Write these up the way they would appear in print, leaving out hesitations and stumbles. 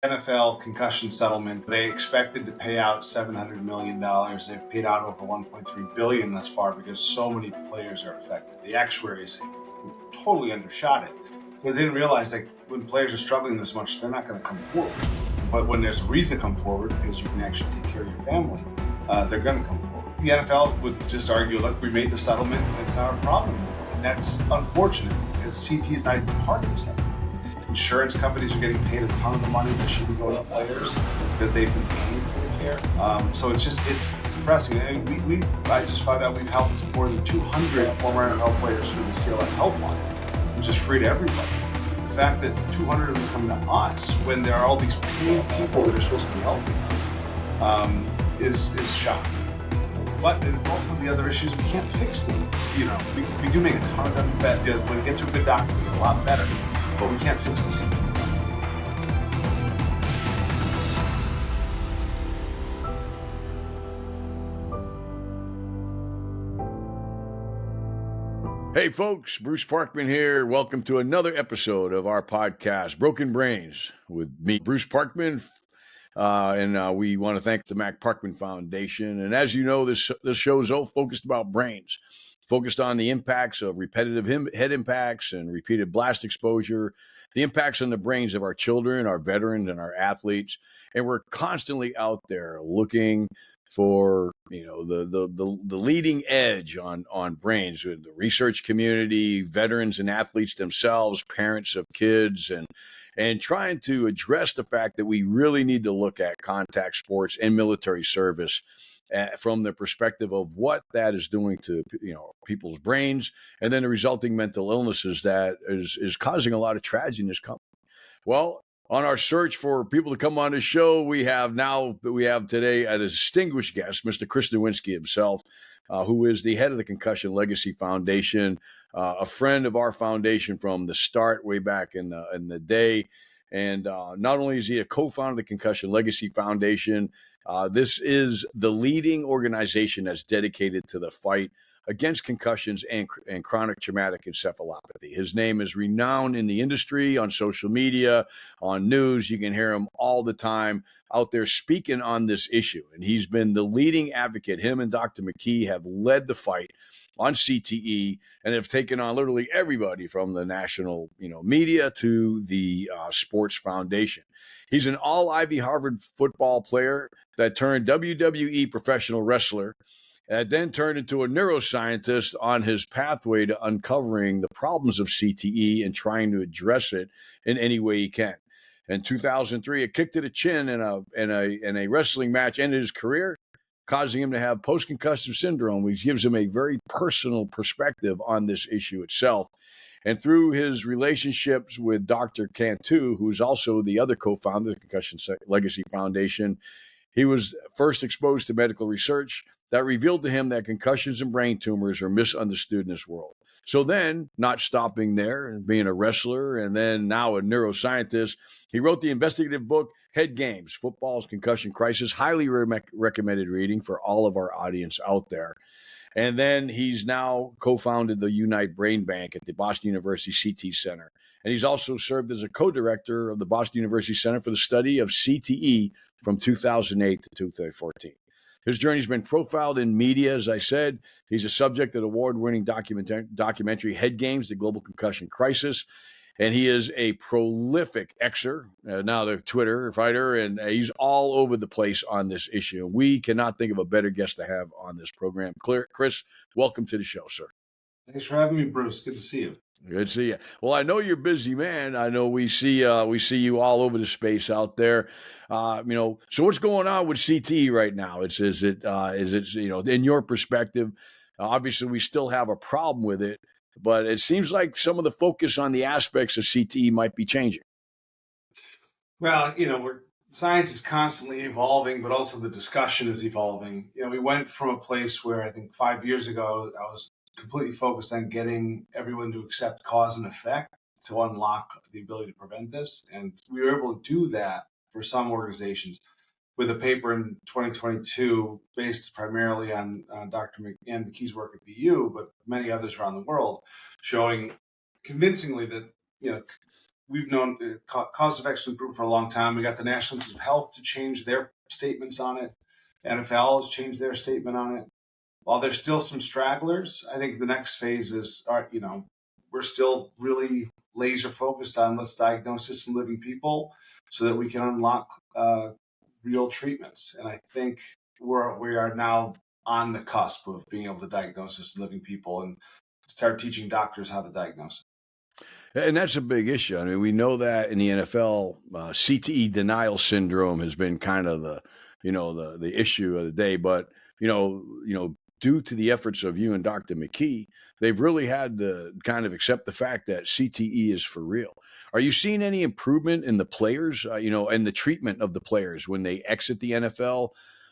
NFL concussion settlement, they expected to pay out $700 million. They've paid out over $1.3 billion thus far because so many players are affected. The actuaries totally undershot it because they didn't realize that when players are struggling this much, they're not going to come forward. But when there's a reason to come forward because you can actually take care of your family, they're going to come forward. The NFL would just argue, look, we made the settlement and it's not a problem. And that's unfortunate because CT is not even part of the settlement. Insurance companies are getting paid a ton of the money that should be going to players because they've been paying for the care. So it's depressing. And I just found out we've helped more than 200 former NFL players through the CLF helpline, which is free to everybody. The fact that 200 of them come to us when there are all these paid people that are supposed to be helping them is shocking. But it's also the other issues we can't fix them. We do make a ton of them better. When we get to a good doctor, we get a lot better. But we can't fix the symptom. Hey folks, Bruce Parkman here. Welcome to another episode of our podcast, Broken Brains, with me, Bruce Parkman. And we want to thank the Mac Parkman Foundation. And as you know, this show is all focused about brains, focused on the impacts of repetitive head impacts and repeated blast exposure, the impacts on the brains of our children, our veterans, and our athletes. And we're constantly out there looking for the leading edge on brains with the research community, veterans and athletes themselves, parents of kids, and trying to address the fact that we really need to look at contact sports and military service from the perspective of what that is doing to people's brains, and then the resulting mental illnesses that is causing a lot of tragedy in this country. Well, on our search for people to come on the show, we have today a distinguished guest, Mr. Chris Nowinski himself, who is the head of the Concussion Legacy Foundation, a friend of our foundation from the start, way back in the day. And not only is he a co-founder of the Concussion Legacy Foundation, this is the leading organization that's dedicated to the fight against concussions and chronic traumatic encephalopathy. His name is renowned in the industry, on social media, on news. You can hear him all the time out there speaking on this issue. And he's been the leading advocate. Him and Dr. McKee have led the fight on CTE and have taken on literally everybody from the national media to the Sports Foundation. He's an all-Ivy Harvard football player that turned WWE professional wrestler, and then turned into a neuroscientist on his pathway to uncovering the problems of CTE and trying to address it in any way he can. In 2003, a kick to the chin in a wrestling match ended his career, causing him to have post-concussive syndrome, which gives him a very personal perspective on this issue itself. And through his relationships with Dr. Cantu, who's also the other co-founder of the Concussion Legacy Foundation, he was first exposed to medical research that revealed to him that concussions and brain tumors are misunderstood in this world. So then, not stopping there and being a wrestler and then now a neuroscientist, he wrote the investigative book, Head Games, Football's Concussion Crisis, highly recommended reading for all of our audience out there. And then he's now co-founded the Unite Brain Bank at the Boston University CT Center. And he's also served as a co-director of the Boston University Center for the Study of CTE from 2008 to 2014. His journey's been profiled in media, as I said. He's a subject of the award-winning documentary Head Games, The Global Concussion Crisis. And he is a prolific Xer, now the Twitter fighter, and he's all over the place on this issue. We cannot think of a better guest to have on this program. Chris, welcome to the show, sir. Thanks for having me, Bruce. Good to see you. Good to see you. Well, I know you're a busy, man. I know we see you all over the space out there. So what's going on with CTE right now? Is it in your perspective? Obviously, we still have a problem with it, but it seems like some of the focus on the aspects of CTE might be changing. Well, science is constantly evolving, but also the discussion is evolving. We went from a place where I think 5 years ago I was completely focused on getting everyone to accept cause and effect to unlock the ability to prevent this. And we were able to do that for some organizations with a paper in 2022 based primarily on Dr. McKee's work at BU, but many others around the world, showing convincingly that we've known cause effects improvement for a long time. We got the National Institute of Health to change their statements on it. NFL has changed their statement on it. While there's still some stragglers, I think the next phase is, all right, we're still really laser focused on let's diagnose this in living people so that we can unlock real treatments. And I think we are now on the cusp of being able to diagnose this in living people and start teaching doctors how to diagnose it. And that's a big issue. I mean, we know that in the NFL, CTE denial syndrome has been kind of the issue of the day. But due to the efforts of you and Dr. McKee, they've really had to kind of accept the fact that CTE is for real. Are you seeing any improvement in the players, and the treatment of the players when they exit the NFL?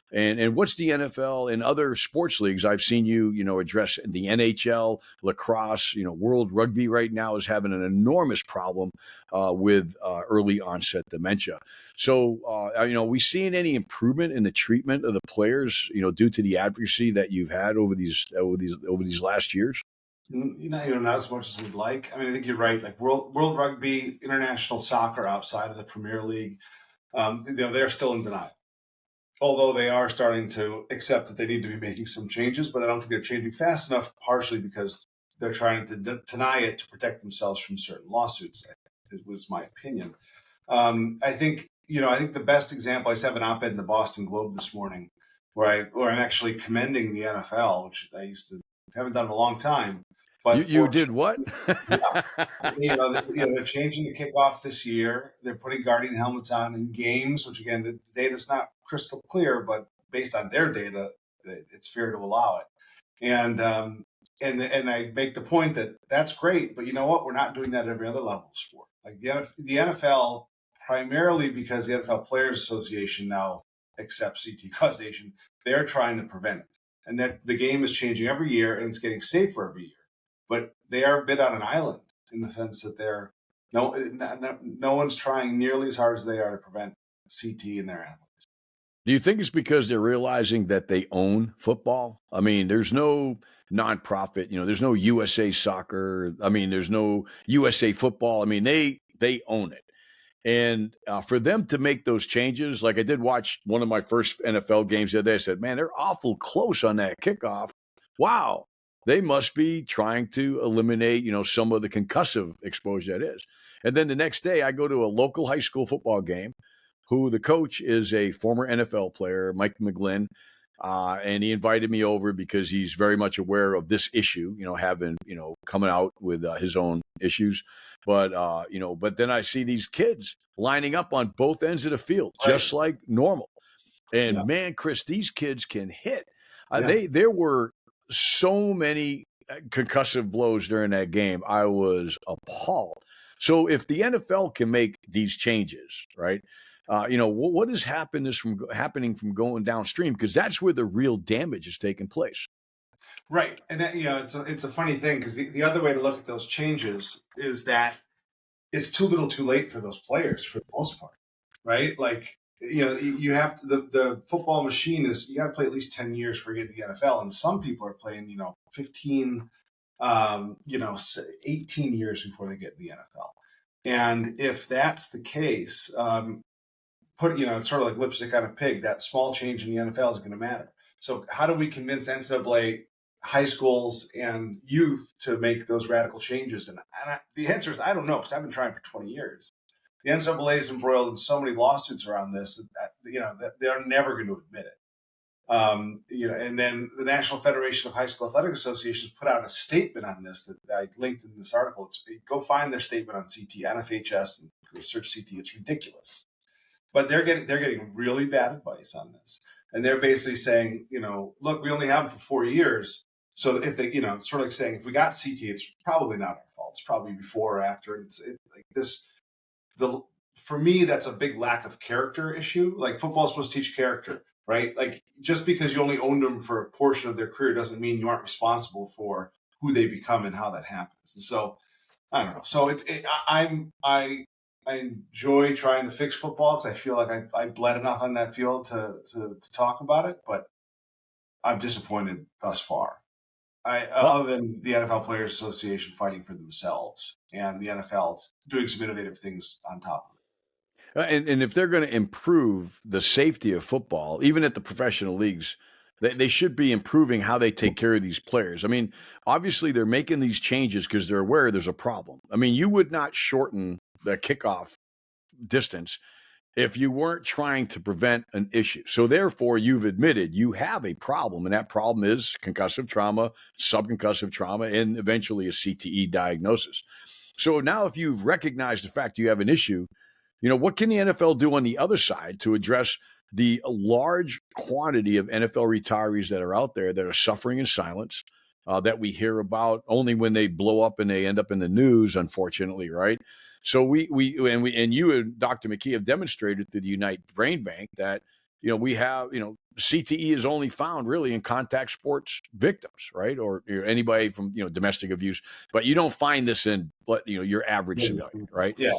And what's the NFL and other sports leagues? I've seen you, address the NHL, lacrosse, World Rugby right now is having an enormous problem with early onset dementia. So, we seeing any improvement in the treatment of the players, due to the advocacy that you've had over these last years? Not as much as we'd like. I mean, I think you're right. Like World Rugby, international soccer outside of the Premier League, they're still in denial. Although they are starting to accept that they need to be making some changes, but I don't think they're changing fast enough, partially because they're trying to deny it to protect themselves from certain lawsuits. It was my opinion. I think the best example, I just have an op-ed in the Boston Globe this morning where I'm actually commending the NFL, which I haven't done in a long time. But you did what? Yeah. They're changing the kickoff this year. They're putting Guardian helmets on in games, which again, the data's not crystal clear, but based on their data, it's fair to allow it. And I make the point that that's great, but you know what? We're not doing that at every other level of sport. Like the NFL, primarily because the NFL Players Association now accepts CT causation, they're trying to prevent it. And that the game is changing every year and it's getting safer every year. But they are a bit on an island in the sense that no one's trying nearly as hard as they are to prevent CT in their athletes. Do you think it's because they're realizing that they own football? I mean, there's no nonprofit, there's no USA Soccer. I mean, there's no USA Football. I mean, they own it. And for them to make those changes, like I did watch one of my first NFL games the other day, I said, man, they're awful close on that kickoff. Wow. They must be trying to eliminate, some of the concussive exposure that is. And then the next day I go to a local high school football game who the coach is a former NFL player, Mike McGlynn. And he invited me over because he's very much aware of this issue, coming out with his own issues. But then I see these kids lining up on both ends of the field, just like normal. And man, Chris, these kids can hit. There were so many concussive blows during that game. I was appalled. So if the NFL can make these changes, right? What is happening from going downstream? Because that's where the real damage is taking place. Right. And that, it's a funny thing because the other way to look at those changes is that it's too little too late for those players for the most part, right? Like, you have the football machine is, you got to play at least 10 years for you to get to the NFL. And some people are playing, 15, 18 years before they get in the NFL. And if that's the case, it's sort of like lipstick on a pig. That small change in the NFL is going to matter. So how do we convince NCAA high schools and youth to make those radical changes? And the answer is, I don't know, because I've been trying for 20 years. The NCAA is embroiled in so many lawsuits around this that they're never going to admit it. And then the National Federation of High School Athletic Associations put out a statement on this that I linked in this article. Go find their statement on CT, NFHS, and search CT. It's ridiculous. But they're getting really bad advice on this. And they're basically saying, look, we only have them for 4 years. So if they, it's sort of like saying, if we got CT, it's probably not our fault. It's probably before or after. For me, that's a big lack of character issue. Like, football is supposed to teach character, right? Like, just because you only owned them for a portion of their career doesn't mean you aren't responsible for who they become and how that happens. And so, I don't know. So I enjoy trying to fix football because I feel like I bled enough on that field to talk about it, but I'm disappointed thus far. Other than the NFL Players Association fighting for themselves. and the NFL's doing some innovative things on top of it. And if they're going to improve the safety of football, even at the professional leagues, they should be improving how they take care of these players. I mean, obviously they're making these changes because they're aware there's a problem. I mean, you would not shorten the kickoff distance if you weren't trying to prevent an issue. So therefore, you've admitted you have a problem, and that problem is concussive trauma, subconcussive trauma, and eventually a CTE diagnosis. So now if you've recognized the fact you have an issue, what can the NFL do on the other side to address the large quantity of NFL retirees that are out there that are suffering in silence, that we hear about only when they blow up and they end up in the news, unfortunately, right? So we and you and Dr. McKee have demonstrated through the Unite Brain Bank that we have CTE is only found really in contact sports victims, right, or anybody from domestic abuse, but you don't find this in your average civilian, right? Yeah.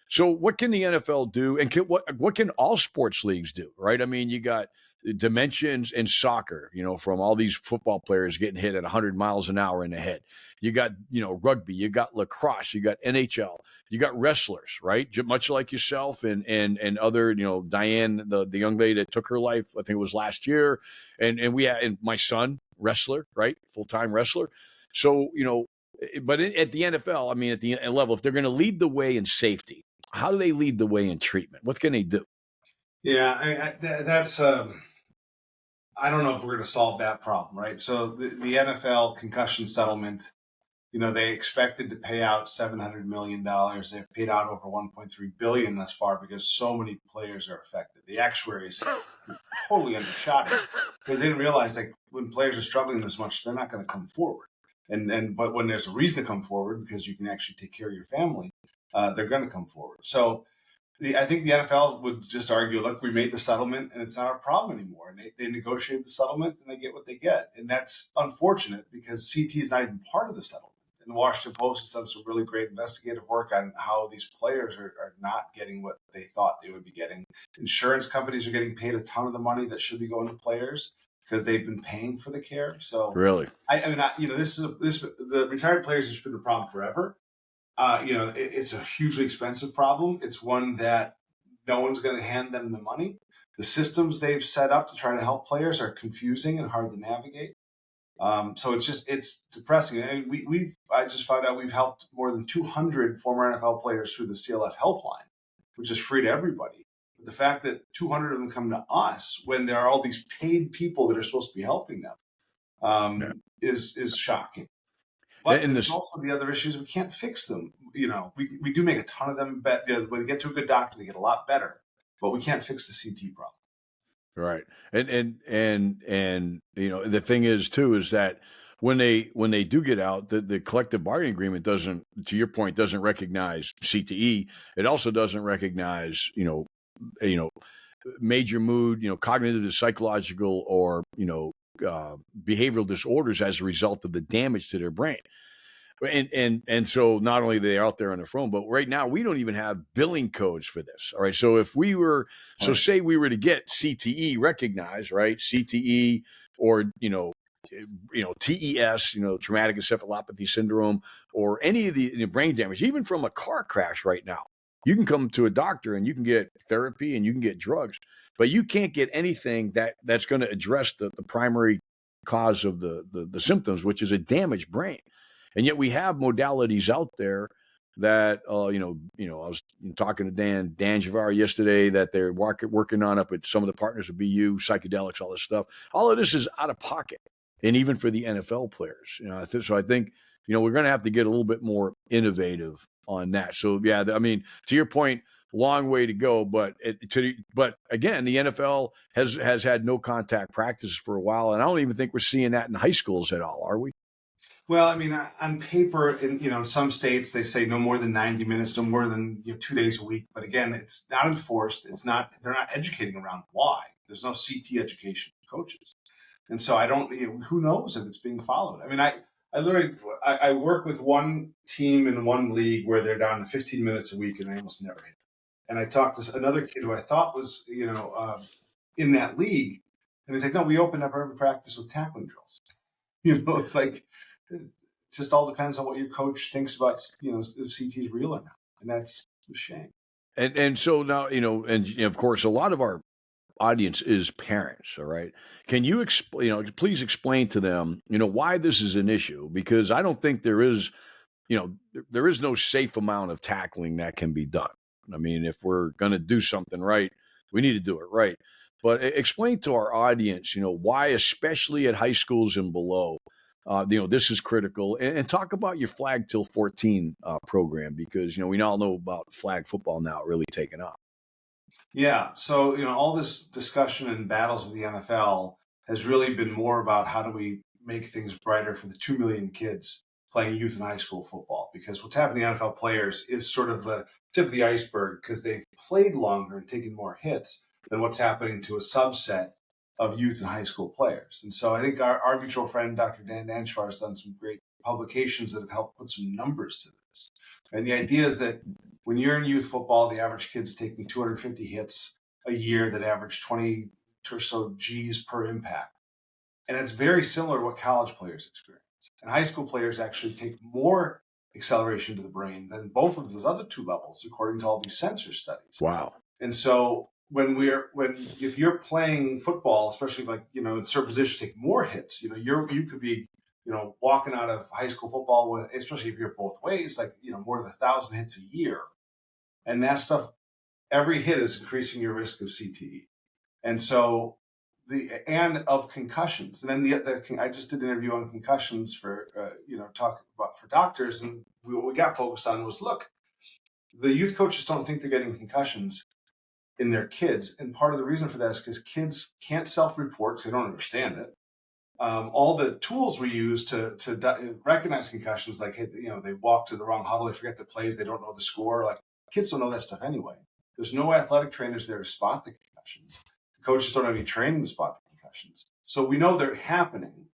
So what can the NFL do, and what can all sports leagues do, right? I mean, you got dimensions in soccer, from all these football players getting hit at 100 miles an hour in the head. You got, rugby, you got lacrosse, you got NHL, you got wrestlers, right? Much like yourself and other, Diane, the young lady that took her life, I think it was last year, and we had and my son, wrestler, right, full-time wrestler. So but at the NFL, I mean, at the level, if they're going to lead the way in safety, how do they lead the way in treatment? What can they do? Yeah, that's I don't know if we're going to solve that problem, right? So the NFL concussion settlement, they expected to pay out $700 million. They've paid out over $1.3 billion thus far because so many players are affected. The actuaries totally undershot it because they didn't realize that when players are struggling this much, they're not going to come forward. But when there's a reason to come forward because you can actually take care of your family, they're going to come forward. So I think the NFL would just argue, look, we made the settlement and it's not our problem anymore. And they negotiate the settlement and they get what they get. And that's unfortunate because CT is not even part of the settlement. And the Washington Post has done some really great investigative work on how these players are not getting what they thought they would be getting. Insurance companies are getting paid a ton of the money that should be going to players because they've been paying for the care. So really, the retired players has been a problem forever. It's a hugely expensive problem. It's one that no one's going to hand them the money. The systems they've set up to try to help players are confusing and hard to navigate. So it's depressing. And I just found out we've helped more than 200 former NFL players through the CLF helpline, which is free to everybody. But the fact that 200 of them come to us when there are all these paid people that are supposed to be helping them is shocking. But there's also the other issues. We can't fix them. We do make a ton of them. When they get to a good doctor, they get a lot better. But we can't fix the CT problem. Right. And the thing is too is that when they do get out, the collective bargaining agreement doesn't, to your point, doesn't recognize CTE. It also doesn't recognize major mood, cognitive, psychological, or behavioral disorders as a result of the damage to their brain. And so not only are they out there on their phone, but right now we don't even have billing codes for this. All right. So if we were, say we were to get CTE recognized, right? CTE or, TES, traumatic encephalopathy syndrome, or any of the brain damage, even from a car crash right now, you can come to a doctor and you can get therapy and you can get drugs, but you can't get anything that's going to address the primary cause of the symptoms, which is a damaged brain. And yet we have modalities out there that, I was talking to Dan Javar yesterday that they're working on up at some of the partners of BU, psychedelics, all this stuff. All of this is out of pocket. And even for the NFL players, so I think, we're going to have to get a little bit more innovative on that. So, yeah, I mean, to your point, long way to go. But again, the NFL has had no contact practices for a while. And I don't even think we're seeing that in high schools at all, are we? Well, I mean, on paper, in some states, they say no more than 90 minutes, no more than 2 days a week. But again, it's not enforced. They're not educating around why. There's no CT education coaches. And so who knows if it's being followed? I mean, I work with one team in one league where they're down to 15 minutes a week and they almost never hit. And I talked to another kid who I thought was, in that league. And he's like, no, we opened up every practice with tackling drills. It's like, just all depends on what your coach thinks about, if CT is real or not. And that's a shame. And so now, and of course, a lot of our audience is parents. All right. Can you please explain to them, why this is an issue? Because I don't think there is, there is no safe amount of tackling that can be done. I mean, if we're going to do something right, we need to do it right. But explain to our audience, why, especially at high schools and below, this is critical. And talk about your Flag Till 14 program, because, we all know about flag football now really taking off. Yeah. So, all this discussion and battles of the NFL has really been more about how do we make things brighter for the 2 million kids playing youth and high school football. Because what's happening to NFL players is sort of the tip of the iceberg, because they've played longer and taken more hits than what's happening to a subset of youth and high school players. And so I think our mutual friend, Dr. Dan Danshvar, has done some great publications that have helped put some numbers to this. And the idea is that when you're in youth football, the average kid's taking 250 hits a year that average 20 or so Gs per impact. And it's very similar to what college players experience. And high school players actually take more acceleration to the brain than both of those other two levels, according to all these sensor studies. Wow. And so if you're playing football, especially in certain positions, take more hits, you could be, walking out of high school football with, especially if you're both ways, more than 1,000 hits a year. And that stuff, every hit is increasing your risk of CTE. And so and of concussions. And then I just did an interview on concussions for, talk about for doctors. And what we got focused on was, look, the youth coaches don't think they're getting concussions in their kids. And part of the reason for that is because kids can't self-report because they don't understand it. All the tools we use to recognize concussions, like, hey, they walk to the wrong huddle, they forget the plays, they don't know the score. Like, kids don't know that stuff anyway. There's no athletic trainers there to spot the concussions. The coaches don't have any training to spot the concussions. So we know they're happening,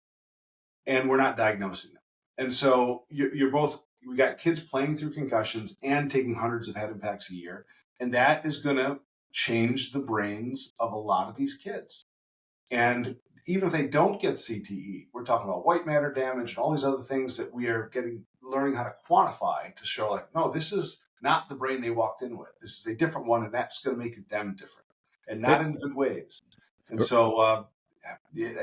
and we're not diagnosing them. And so we got kids playing through concussions and taking hundreds of head impacts a year. And that is going to change the brains of a lot of these kids. And even if they don't get CTE, we're talking about white matter damage and all these other things that we are learning how to quantify to show, no, this is not the brain they walked in with. This is a different one, and that's going to make them different, and not in good ways. And so I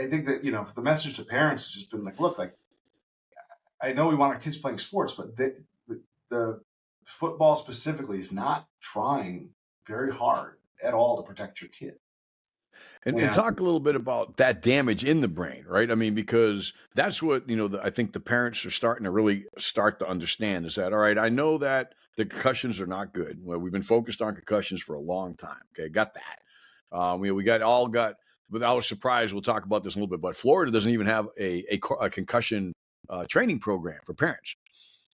think that, the message to parents has just been look, I know we want our kids playing sports, but the football specifically is not trying very hard at all to protect your kid. And talk a little bit about that damage in the brain, right? I mean, because that's what, I think the parents are starting to understand is that, all right, I know that the concussions are not good. Well, we've been focused on concussions for a long time. Okay, got that. But I was surprised, we'll talk about this in a little bit, but Florida doesn't even have a concussion training program for parents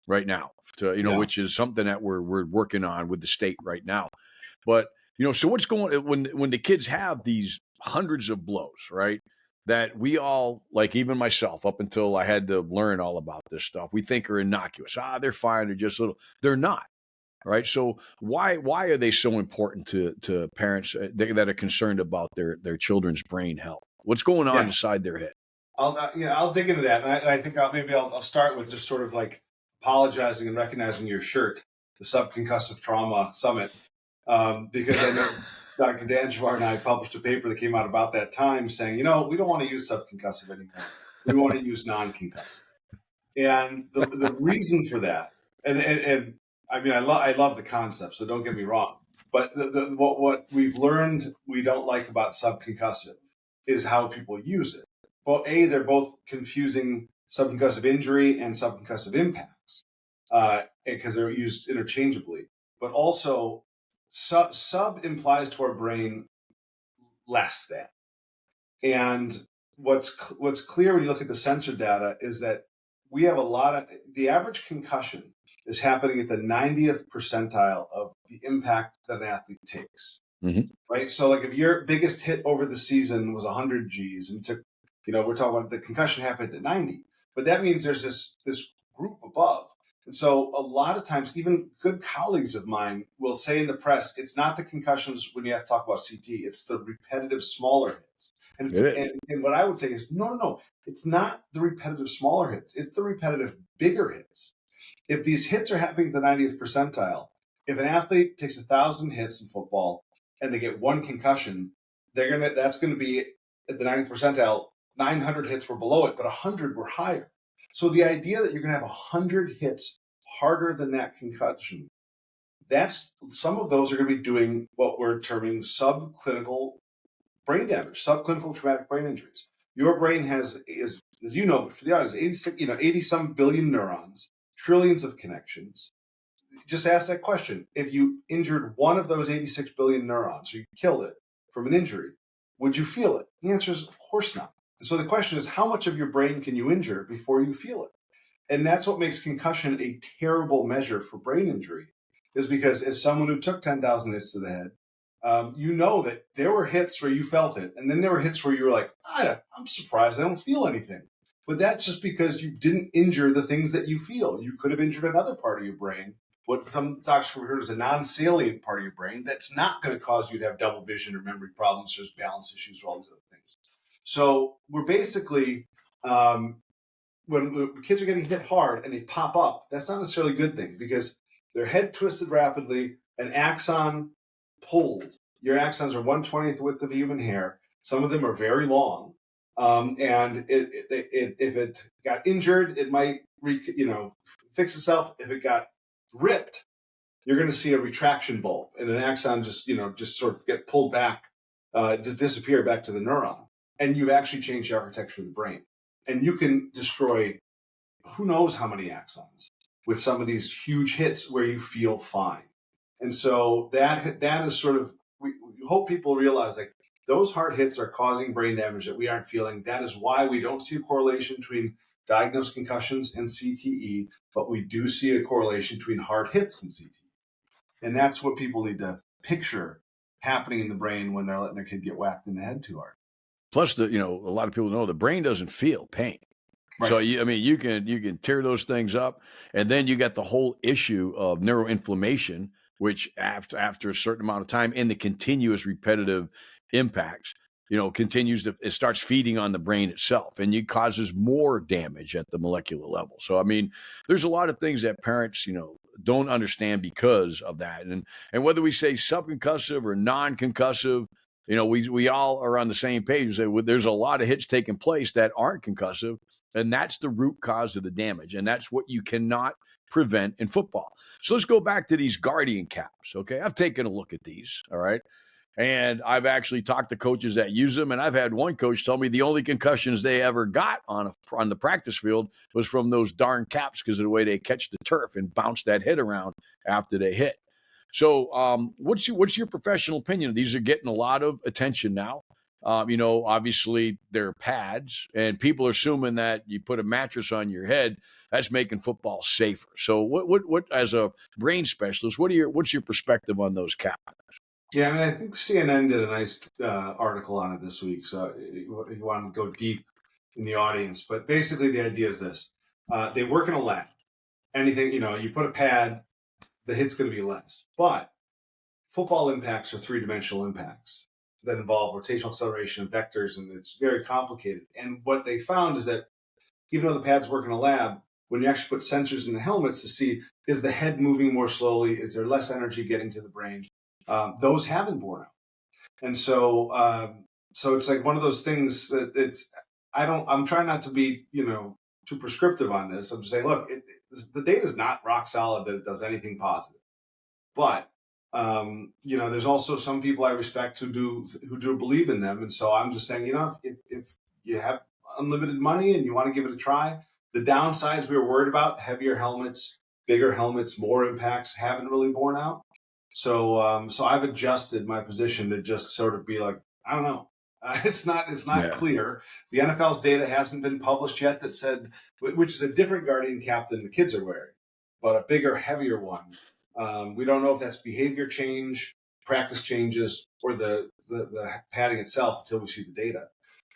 right now, which is something that we're working on with the state right now. But so what's going when the kids have these hundreds of blows, right? That we all, even myself, up until I had to learn all about this stuff, we think are innocuous. They're fine. They're just little. They're not, right? So why are they so important to parents that are concerned about their children's brain health? What's going on inside their head? I'll dig into that, and I think I'll start with just sort of apologizing and recognizing your shirt, the Subconcussive Trauma Summit. Because I know Dr. Danshvar and I published a paper that came out about that time saying, we don't want to use subconcussive anymore. We want to use non-concussive. And the reason for that, and I mean, I love the concept, so don't get me wrong. But what we've learned we don't like about subconcussive is how people use it. Well, they're both confusing subconcussive injury and subconcussive impacts because they're used interchangeably. But also, sub implies to our brain less than. And what's clear when you look at the sensor data is that we have the average concussion is happening at the 90th percentile of the impact that an athlete takes. Mm-hmm. Right? So if your biggest hit over the season was 100 Gs and took, we're talking about the concussion happened at 90, but that means there's this group above And so a lot of times, even good colleagues of mine will say in the press, it's not the concussions when you have to talk about CT, it's the repetitive smaller hits. And It is. and what I would say is, no, it's not the repetitive smaller hits, it's the repetitive bigger hits. If these hits are happening at the 90th percentile, if an athlete takes 1,000 hits in football and they get one concussion, that's gonna be at the 90th percentile. 900 hits were below it, but 100 were higher. So the idea that you're going to have 100 hits harder than that concussion, that's some of those are going to be doing what we're terming subclinical brain damage, subclinical traumatic brain injuries. Your brain is as you know, for the audience, 86, 80 some billion neurons, trillions of connections. Just ask that question. If you injured one of those 86 billion neurons, or you killed it from an injury, would you feel it? The answer is, of course not. And so the question is, how much of your brain can you injure before you feel it? And that's what makes concussion a terrible measure for brain injury, is because as someone who took 10,000 hits to the head, you know that there were hits where you felt it, and then there were hits where you were like, I'm surprised I don't feel anything. But that's just because you didn't injure the things that you feel. You could have injured another part of your brain, what some doctors refer to as a non-salient part of your brain, that's not going to cause you to have double vision or memory problems, just balance issues, or all these other things. So we're basically, when kids are getting hit hard and they pop up, that's not necessarily a good thing, because their head twisted rapidly, an axon pulled. Your axons are 1/20th width of a human hair. Some of them are very long. And if it got injured, it might fix itself. If it got ripped, you're going to see a retraction bulb, and an axon just sort of get pulled back, just disappear back to the neuron, and you've actually changed the architecture of the brain. And you can destroy who knows how many axons with some of these huge hits where you feel fine. And so that is sort of, we hope people realize, like, those hard hits are causing brain damage that we aren't feeling. That is why we don't see a correlation between diagnosed concussions and CTE, but we do see a correlation between hard hits and CTE. And that's what people need to picture happening in the brain when they're letting their kid get whacked in the head too hard. Plus, a lot of people know the brain doesn't feel pain. Right. So you can tear those things up, and then you got the whole issue of neuroinflammation, which after a certain amount of time and the continuous repetitive impacts, it starts feeding on the brain itself, and it causes more damage at the molecular level. So there's a lot of things that parents don't understand because of that, and whether we say subconcussive or non-concussive, we all are on the same page. There's a lot of hits taking place that aren't concussive, and that's the root cause of the damage, and that's what you cannot prevent in football. So let's go back to these Guardian caps. Okay, I've taken a look at these. All right. And I've actually talked to coaches that use them, and I've had one coach tell me the only concussions they ever got on the practice field was from those darn caps, because of the way they catch the turf and bounce that head around after they hit. So what's your professional opinion? These are getting a lot of attention now. Obviously they're pads, and people are assuming that you put a mattress on your head, that's making football safer. So what as a brain specialist, what's your perspective on those caps? Yeah, I mean, I think CNN did a nice article on it this week. So if you want to go deep in the audience, but basically the idea is this: they work in a lab. Anything, you put a pad, the hit's going to be less. But football impacts are three-dimensional impacts that involve rotational acceleration and vectors, and it's very complicated. And what they found is that even though the pads work in a lab, when you actually put sensors in the helmets to see, is the head moving more slowly? Is there less energy getting to the brain? Those haven't borne out. And so it's like one of those things that I'm trying not to be, too prescriptive on this. I'm just saying, look, the data is not rock solid that it does anything positive. But there's also some people I respect who do believe in them. And so I'm just saying, if you have unlimited money and you want to give it a try, the downsides we were worried about, heavier helmets, bigger helmets, more impacts, haven't really borne out. So I've adjusted my position to just sort of be like, I don't know. It's not clear. The NFL's data hasn't been published yet that said, which is a different Guardian cap than the kids are wearing, but a bigger, heavier one. We don't know if that's behavior change, practice changes, or the padding itself until we see the data.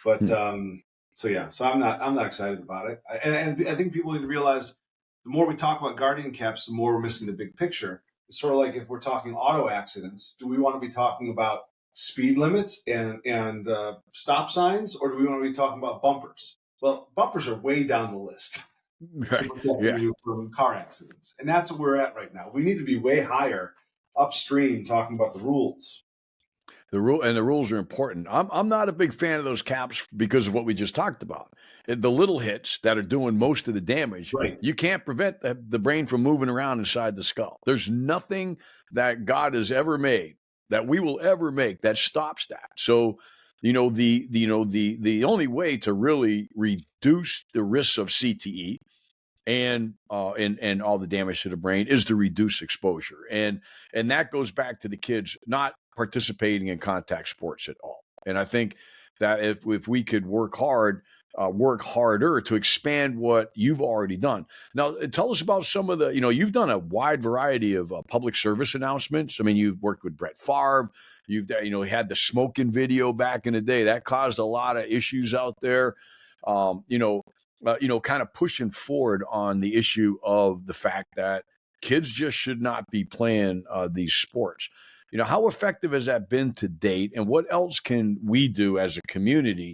But so I'm not excited about it. And I think people need to realize the more we talk about guardian caps, the more we're missing the big picture. It's sort of like if we're talking auto accidents, do we want to be talking about speed limits and stop signs, or do we want to be talking about bumpers? Well, bumpers are way down the list to Right. protecting Yeah. you from car accidents. And that's what we're at right now. We need to be way higher upstream talking about the rules. The rules are important. I'm not a big fan of those caps because of what we just talked about. The little hits that are doing most of the damage, Right. you can't prevent the brain from moving around inside the skull. There's nothing that God has ever made, that we will ever make, that stops that. So, the only way to really reduce the risks of CTE and all the damage to the brain is to reduce exposure, and that goes back to the kids not participating in contact sports at all. And I think that if we could work harder to expand what you've already done. Now, tell us about some of the, you've done a wide variety of public service announcements. I mean, you've worked with Brett Favre. You've had the smoking video back in the day that caused a lot of issues out there. Kind of pushing forward on the issue of the fact that kids just should not be playing these sports. How effective has that been to date, and what else can we do as a community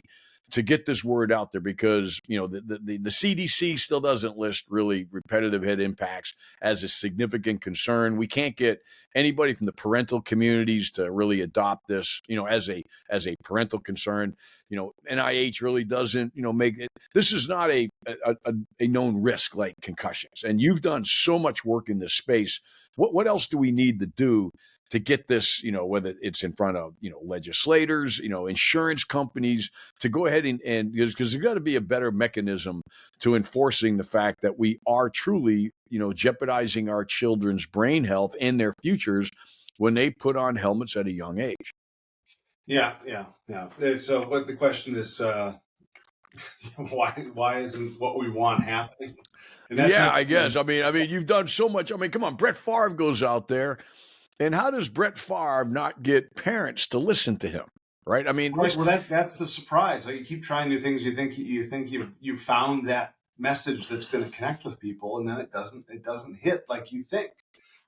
to get this word out there? Because the CDC still doesn't list really repetitive head impacts as a significant concern. We can't get anybody from the parental communities to really adopt this, as a parental concern. NIH really doesn't, make it. This is not a known risk like concussions. And you've done so much work in this space. What else do we need to do to get this, whether it's in front of, legislators, insurance companies, to go ahead and because there's got to be a better mechanism to enforcing the fact that we are truly, jeopardizing our children's brain health and their futures when they put on helmets at a young age. Yeah. So what the question is, why isn't what we want happening? And that's I guess. I mean, you've done so much. I mean, come on, Brett Favre goes out there. And how does Brett Favre not get parents to listen to him? Right? I mean, well, that's the surprise. Like, you keep trying new things. You think you found that message that's going to connect with people, and then it doesn't hit like you think.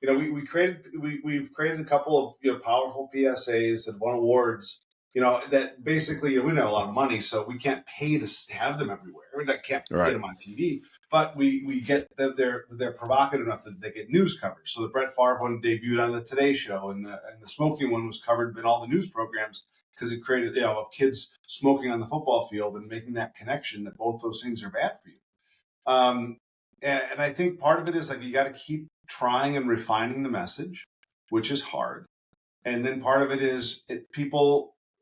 We've created a couple of powerful PSAs that won awards. That basically, we don't have a lot of money, so we can't pay to have them everywhere. That can't get them on TV. But we get that they're provocative enough that they get news coverage. So the Brett Favre one debuted on the Today Show, and the smoking one was covered in all the news programs because it created of kids smoking on the football field and making that connection that both those things are bad for you. And I think part of it is like you got to keep trying and refining the message, which is hard. And then part of it is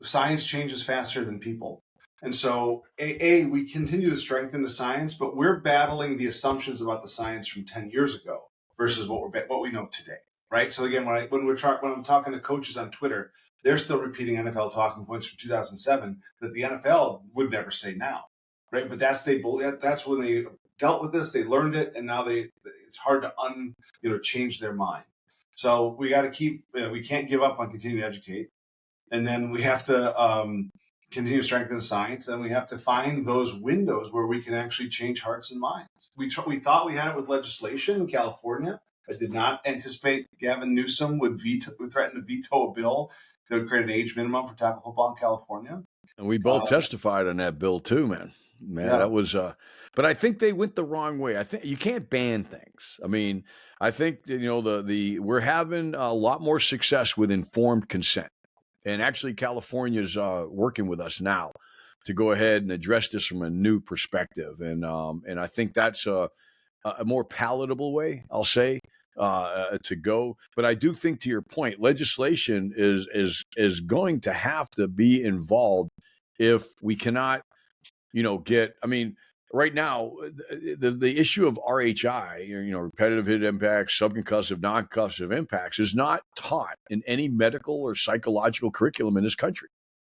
science changes faster than people. And so, we continue to strengthen the science, but we're battling the assumptions about the science from 10 years ago versus what we know today, right? So again, when I'm talking to coaches on Twitter, they're still repeating NFL talking points from 2007 that the NFL would never say now, right? But that's when they dealt with this, they learned it, and now it's hard to change their mind. So we got to we can't give up on continuing to educate, and then we have to continue to strengthen the science, and we have to find those windows where we can actually change hearts and minds. We thought we had it with legislation in California. I did not anticipate Gavin Newsom would threaten to veto a bill that would create an age minimum for tackle football in California. And we both testified on that bill too, man. Yeah. That was, but I think they went the wrong way. I think you can't ban things. I mean, I think we're having a lot more success with informed consent. And actually, California's working with us now to go ahead and address this from a new perspective. And I think that's a more palatable way, I'll say, to go. But I do think, to your point, legislation is going to have to be involved if we cannot, right now, the issue of RHI, repetitive hit impacts, subconcussive, non-concussive impacts, is not taught in any medical or psychological curriculum in this country.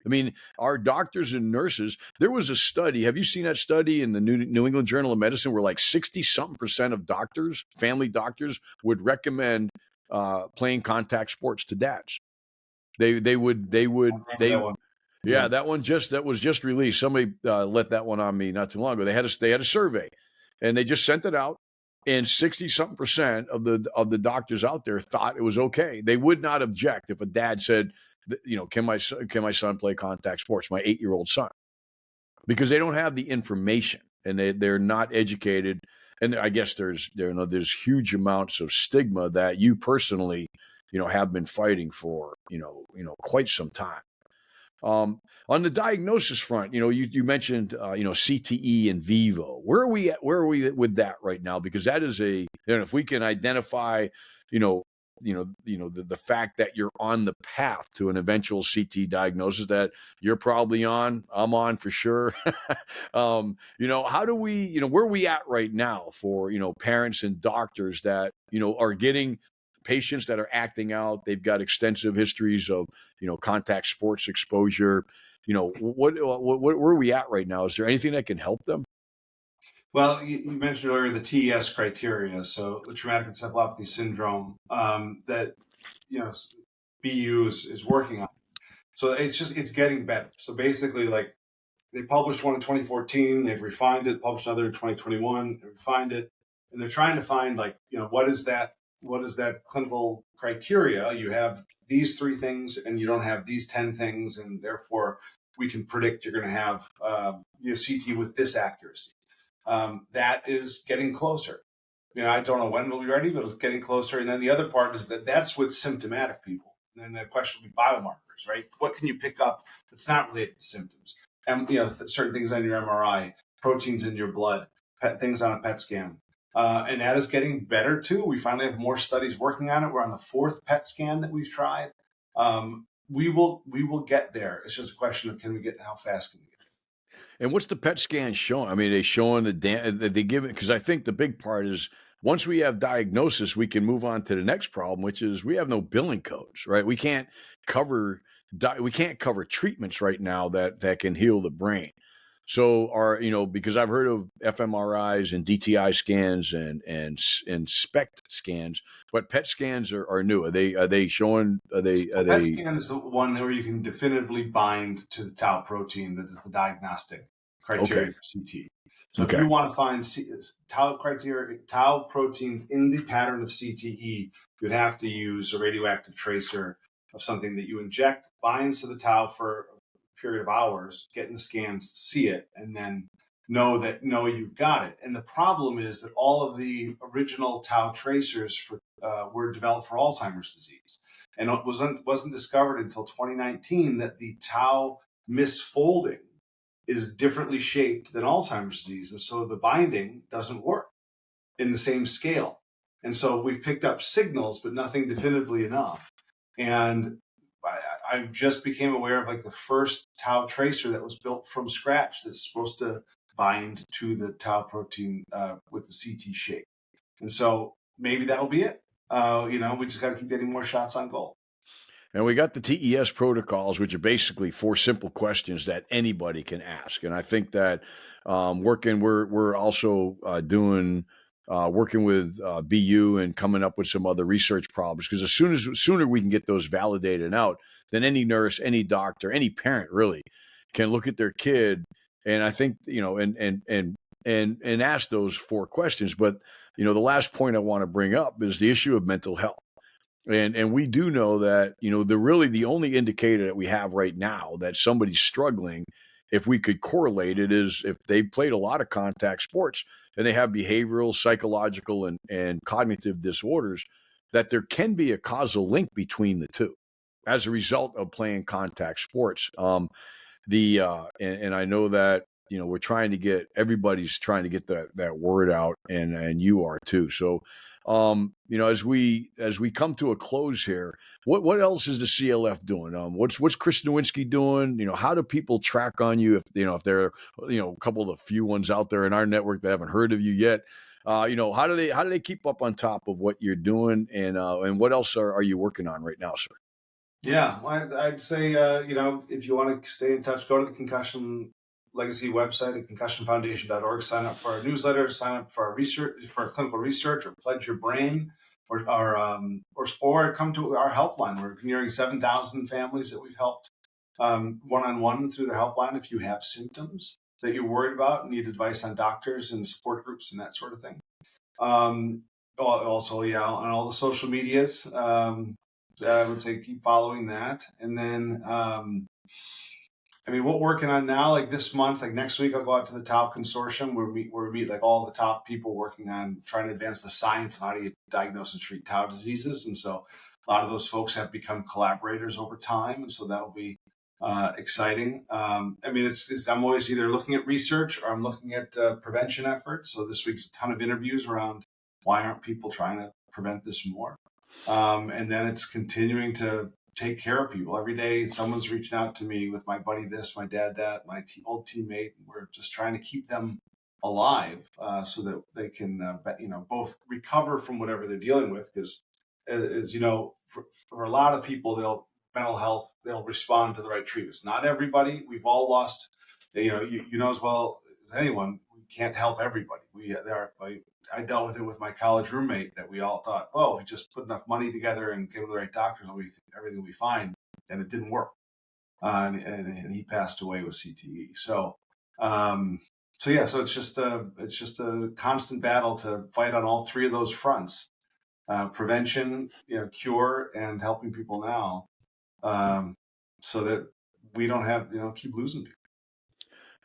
I mean, our doctors and nurses, there was a study. Have you seen that study in the New England Journal of Medicine where like 60-something% of doctors, family doctors, would recommend playing contact sports to dads? They would. Yeah, that was just released. Somebody let that one on me not too long ago. They had a survey, and they just sent it out, And 60-something% of the doctors out there thought it was okay. They would not object if a dad said, can my son play contact sports, my 8-year-old son, because they don't have the information and they're not educated. And I guess there's huge amounts of stigma that you personally, have been fighting for, quite some time. On the diagnosis front, you mentioned, CTE and Vivo. Where are we at? Where are we with that right now? Because that is if we can identify, the fact that you're on the path to an eventual CTE diagnosis that you're probably on, I'm on for sure. How do we, where are we at right now for, parents and doctors that, are getting patients that are acting out? They've got extensive histories of, contact sports exposure. Where are we at right now? Is there anything that can help them? Well, you mentioned earlier the TES criteria, so the traumatic encephalopathy syndrome that BU is working on. So it's getting better. So basically, like, they published one in 2014, they've refined it, published another in 2021, they refined it, and they're trying to find, like, what is that clinical criteria? You have these 3 things and you don't have these 10 things, and therefore we can predict you're going to have CT with this accuracy. That is getting closer. I don't know when we'll be ready, but it's getting closer. And then the other part is that's with symptomatic people. And then the question will be biomarkers, right? What can you pick up that's not related to symptoms? And certain things on your MRI, proteins in your blood, things on a PET scan. And that is getting better too. We finally have more studies working on it. We're on the 4th PET scan that we've tried. We will get there. It's just a question of how fast can we get? And what's the PET scan showing? I mean, they showing they give it, because I think the big part is once we have diagnosis, we can move on to the next problem, which is we have no billing codes, right? We can't cover treatments right now that can heal the brain. So because I've heard of fMRIs and DTI scans and SPECT scans, but PET scans are new. Are they showing? PET scan is the one where you can definitively bind to the tau protein that is the diagnostic criteria for CTE. So if you want to find tau proteins in the pattern of CTE, you'd have to use a radioactive tracer of something that you inject, binds to the tau for a period of hours, get in the scans, see it, and then know you've got it. And the problem is that all of the original tau tracers were developed for Alzheimer's disease. And it wasn't discovered until 2019 that the tau misfolding is differently shaped than Alzheimer's disease. And so the binding doesn't work in the same scale. And so we've picked up signals, but nothing definitively enough. And I just became aware of, like, the first tau tracer that was built from scratch that's supposed to bind to the tau protein with the CT shape. And so maybe that'll be it. We just got to keep getting more shots on goal. And we got the TES protocols, which are basically 4 simple questions that anybody can ask. And I think that we're also working with BU and coming up with some other research problems, because sooner we can get those validated out, then any nurse, any doctor, any parent really can look at their kid. And I think, and ask those 4 questions. But, the last point I want to bring up is the issue of mental health. And we do know that, the only indicator that we have right now that somebody's struggling, if we could correlate it, is if they've played a lot of contact sports and they have behavioral, psychological, and cognitive disorders, that there can be a causal link between the two as a result of playing contact sports. And I know that, everybody's trying to get that word out, and you are too. So, as we come to a close here, what else is the CLF doing? What's Chris Nowinski doing? How do people track on you if there are, a couple of the few ones out there in our network that haven't heard of you yet? How do they keep up on top of what you're doing, and what else are you working on right now, sir? Yeah, I'd say, if you want to stay in touch, go to the Concussion Legacy website at concussionfoundation.org. Sign up for our newsletter, sign up for our research, for our clinical research, or pledge your brain, or come to our helpline. We're nearing 7,000 families that we've helped one-on-one through the helpline. If you have symptoms that you're worried about, need advice on doctors and support groups and that sort of thing. Also, yeah, on all the social medias. I would say keep following that. And then, I mean, what we're working on now, like this month, like next week, I'll go out to the Tau Consortium where we meet like all the top people working on trying to advance the science on how to diagnose and treat Tau diseases. And so a lot of those folks have become collaborators over time. And so that'll be exciting. I mean, I'm always either looking at research or I'm looking at prevention efforts. So this week's a ton of interviews around why aren't people trying to prevent this more? And then it's continuing to take care of people. Every day someone's reaching out to me with my buddy this, my dad that, my old teammate. We're just trying to keep them alive so that they can, both recover from whatever they're dealing with. Because, as you know, for a lot of people, mental health, they'll respond to the right treatments. Not everybody. We've all lost, you know as well as anyone, we can't help everybody. I dealt with it with my college roommate that we all thought, well, if we just put enough money together and get the right doctors, everything will be fine. And it didn't work. And he passed away with CTE. So it's just a constant battle to fight on all three of those fronts: prevention, cure, and helping people now, so that we don't have keep losing people.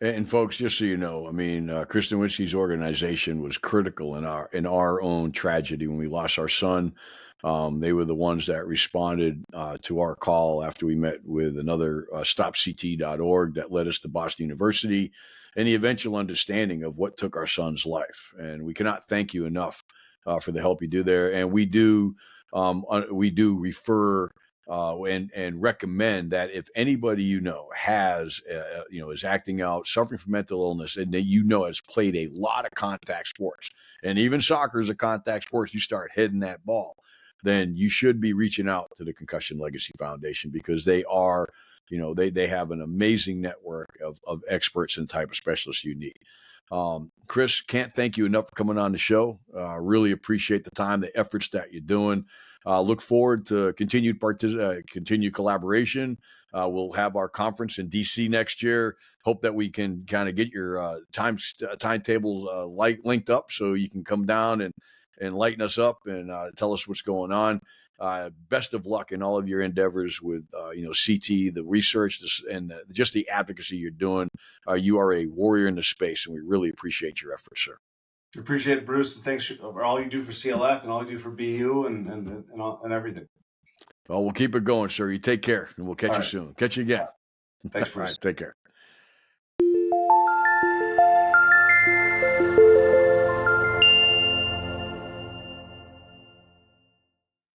And folks, just so you know, I mean, Chris Nowinski's organization was critical in our own tragedy when we lost our son. They were the ones that responded to our call after we met with another stopct.org that led us to Boston University, and the eventual understanding of what took our son's life. And we cannot thank you enough for the help you do there. And we do refer and recommend that if anybody has is acting out, suffering from mental illness, and that has played a lot of contact sports, and even soccer is a contact sports, you start hitting that ball, then you should be reaching out to the Concussion Legacy Foundation, because they are, they have an amazing network of experts and type of specialists you need. Chris, can't thank you enough for coming on the show. Really appreciate the time, the efforts that you're doing. Look forward to continued collaboration. We'll have our conference in DC next year. Hope that we can kind of get your timetables linked up so you can come down and lighten us up and tell us what's going on. Best of luck in all of your endeavors with CT, the research, and just the advocacy you're doing. You are a warrior in the space, and we really appreciate your efforts, sir. Appreciate it, Bruce, and thanks for all you do for CLF and all you do for BU and everything. Well, we'll keep it going, sir. You take care, and we'll catch you soon. Catch you again. Thanks, Bruce. All right, take care.